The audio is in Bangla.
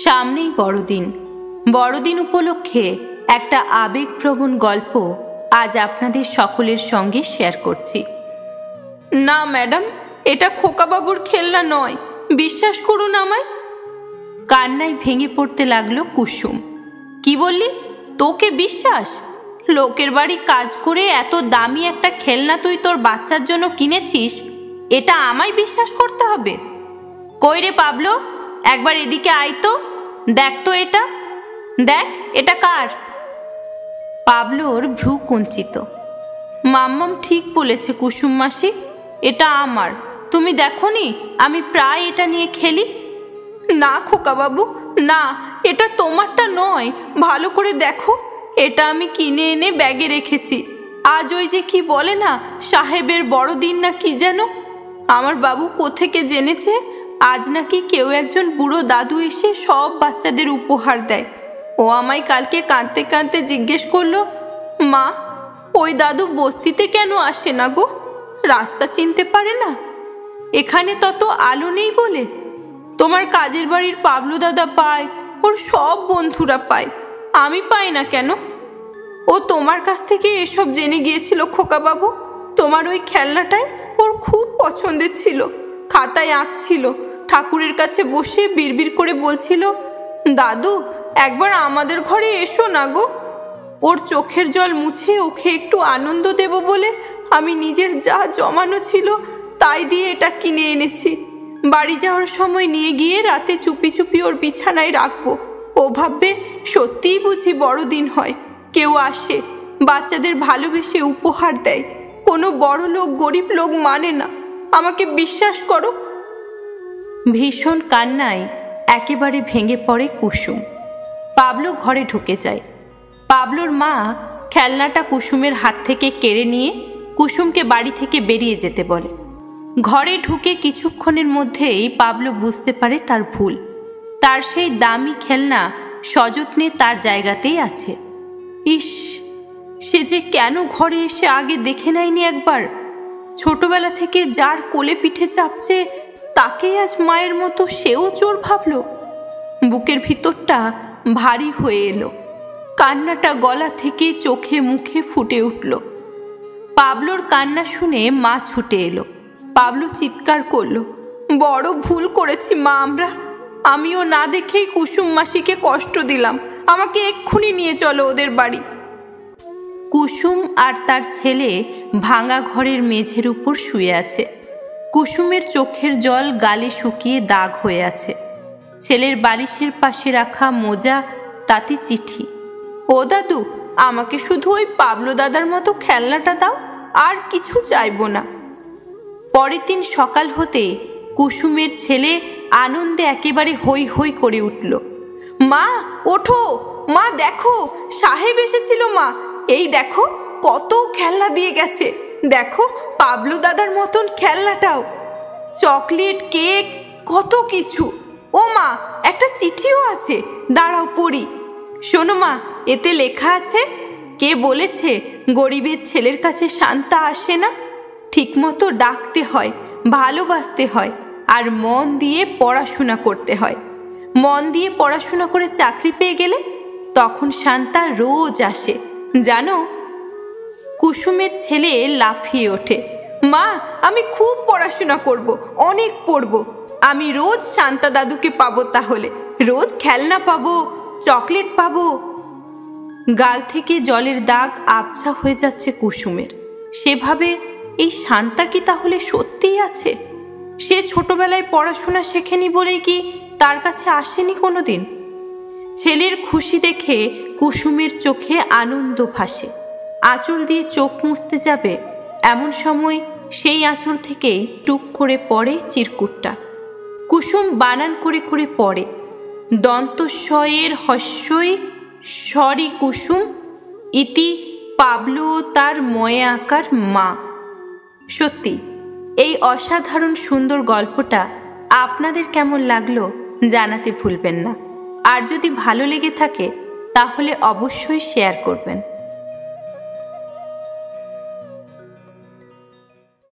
সামনেই বড়দিন। বড়দিন উপলক্ষে একটা আবেগপ্রবণ গল্প আজ আপনাদের সকলের সঙ্গে শেয়ার করছি। না ম্যাডাম, এটা খোকাবাবুর খেলনা নয়, বিশ্বাস করুন আমায়। কান্নায় ভেঙে পড়তে লাগলো কুসুম। কি বললি? তোকে বিশ্বাস? লোকের বাড়ি কাজ করে এত দামি একটা খেলনা তুই তোর বাচ্চার জন্য কিনেছিস, এটা আমায় বিশ্বাস করতে হবে? কই রে পাবলো, একবার এদিকে আয় তো, দেখ তো এটা, দেখ এটা কার? পাবলোর ভ্রু কুঞ্চিত। মাম্মাম ঠিক বলেছে কুসুম মাসি, এটা আমার। তুমি দেখোনি আমি প্রায় এটা নিয়ে খেলি? না খোকাবাবু না, এটা তোমারটা নয়, ভালো করে দেখো। এটা আমি কিনে এনে ব্যাগে রেখেছি। আজ ওই যে কি বলে না, সাহেবের বড়দিন না কি যেন, আমার বাবু কোত্থেকে জেনেছে আজ নাকি কেউ একজন বুড়ো দাদু এসে সব বাচ্চাদের উপহার দেয়। ও আমায় কালকে কাঁদতে কাঁদতে জিজ্ঞেস করলো, মা ওই দাদু বস্তিতে কেন আসে না গো? রাস্তা চিনতে পারে না? এখানে তত আলো নেই বলে? তোমার কাজের বাড়ির পাবলু দাদা পায়, ওর সব বন্ধুরা পায়, আমি পাই না কেন? ও তোমার কাছ থেকে এসব জেনে গিয়েছিল খোকাবাবু। তোমার ওই খেলনাটাই ওর খুব পছন্দের ছিল। খাতায় আঁকছিল, ঠাকুরের কাছে বসে বিড়বিড় করে বলছিল, দাদু একবার আমাদের ঘরে এসো না গো। ওর চোখের জল মুছে ওকে একটু আনন্দ দেব বলে আমি নিজের যা জমানো ছিল তাই দিয়ে এটা কিনে এনেছি। বাড়ি যাওয়ার সময় নিয়ে গিয়ে রাতে চুপি চুপি ওর বিছানায় রাখবো। ও ভাববে সত্যিই বুঝি বড়দিন হয়, কেউ আসে, বাচ্চাদের ভালোবেসে উপহার দেয়। কোনো বড় লোক গরিব লোক মানে না, আমাকে বিশ্বাস করো। ভীষণ কান্নায় একেবারে ভেঙে পড়ে কুসুম। পাবলো ঘরে ঢুকে যায়। পাবলোর মা খেলনাটা কুসুমের হাত থেকে কেড়ে নিয়ে কুসুমকে বাড়ি থেকে বেরিয়ে যেতে বলে। ঘরে ঢুকে কিছুক্ষণের মধ্যেই পাবলো বুঝতে পারে তার ভুল। তার সেই দামি খেলনা সযত্নে তার জায়গাতেই আছে। ইস, সে যে কেন ঘরে এসে আগে দেখে নেয়নি একবার। ছোটবেলা থেকে যার কোলে পিঠে চাপছে তাকেই আজ মায়ের মতো সেও চোর ভাবল। বুকের ভিতরটা ভারী হয়ে এলো, কান্নাটা গলা থেকে চোখে মুখে ফুটে উঠল। পাবলোর কান্না শুনে মা ছুটে এলো। পাবলো চিৎকার করলো, বড় ভুল করেছি মা আমরা। আমিও না দেখেই কুসুম মাসিকে কষ্ট দিলাম, আমাকে এক্ষুনি নিয়ে চলো ওদের বাড়ি। কুসুম আর তার ছেলে ভাঙা ঘরের মেঝের উপর শুয়ে আছে। কুসুমের চোখের জল গালে শুকিয়ে দাগ হয়ে আছে। ছেলের বালিশের পাশে রাখা মোজা, তাতে চিঠি। ও দাদু, আমাকে শুধু ওই পাবলো দাদার মতো খেলনাটা দাও, আর কিছু চাইবো না। পরের দিন সকাল হতে কুসুমের ছেলে আনন্দে একেবারে হই হই করে উঠল। মা ওঠো, মা দেখো সাহেব এসেছিল, মা এই দেখো কত খেলনা দিয়ে গেছে, দেখো পাবলু দাদার মতন খেলনাটাও, চকলেট, কেক, কত কিছু। ও মা, একটা চিঠিও আছে, দাঁড়াও পড়ি। শোনো মা, এতে লেখা আছে, কে বলেছে গরিবের ছেলের কাছে শান্তা আসে না? ঠিকমতো ডাকতে হয়, ভালোবাসতে হয়, আর মন দিয়ে পড়াশোনা করতে হয়। মন দিয়ে পড়াশোনা করে চাকরি পেয়ে গেলে তখন শান্তা রোজ আসে, জানো? কুসুমের ছেলে লাফিয়ে ওঠে, মা আমি খুব পড়াশোনা করব, অনেক পড়ব। আমি রোজ শান্তা দাদুকে পাবো, তাহলে রোজ খেলনা পাবো, চকলেট পাবো। গাল থেকে জলের দাগ আবছা হয়ে যাচ্ছে কুসুমের। সেভাবে এই শান্তা কি তাহলে সত্যিই আছে? সে ছোটবেলায় পড়াশোনা শেখেনি বলেই কি তার কাছে আসেনি কোনোদিন? ছেলের খুশি দেখে কুসুমের চোখে আনন্দ ভাসে। আঁচল দিয়ে চোখ মুছতে যাবে, এমন সময় সেই আঁচল থেকেই টুক করে পড়ে চিরকুটটা। কুসুম বানান করে করে পড়ে, দন্তস্বয়ের হস্যই স্বরি কুসুম ইতি পাবলু তার ময়ে আঁকার মা। সত্যি এই অসাধারণ সুন্দর গল্পটা আপনাদের কেমন লাগলো জানাতে ভুলবেন না। আর যদি ভালো লেগে থাকে তাহলে অবশ্যই শেয়ার করবেন।